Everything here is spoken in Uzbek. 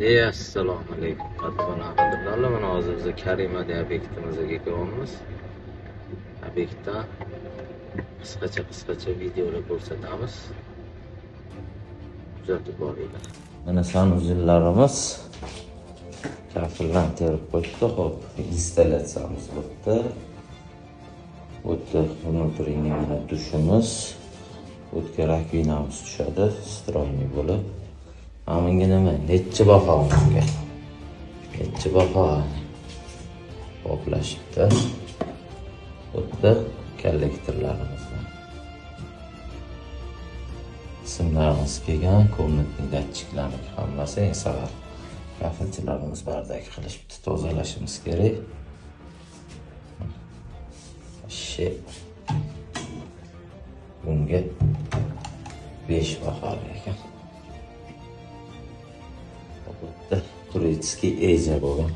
Assalomu alaykum qadrdonlar. Mana hozir biz Karima degan obyektimizga kelyapmiz. Obyektdan qisqacha videolar ko'rsatamiz. Kuzatib boringlar. Mana sanuzillarimiz kafildan terib qo'yibdi. Xo'p, installyatsiyamiz bitdi. O'tdi внутренний mana dushimiz. O'tga rakvinamiz tushadi, stroyniy bo'lib. Menga nima? Necha baho bunga? Necha baho? Qoplashibdi. O'tda kollektorlarimiz bor. Simlarimiz kelgan, komnatning datchiklari hammasi eng savar. Kafilchilarimiz bardagi qilishibdi, tozalashimiz kerak. Bunga 5 baho ekan. Turetskiy eja bo'lgan.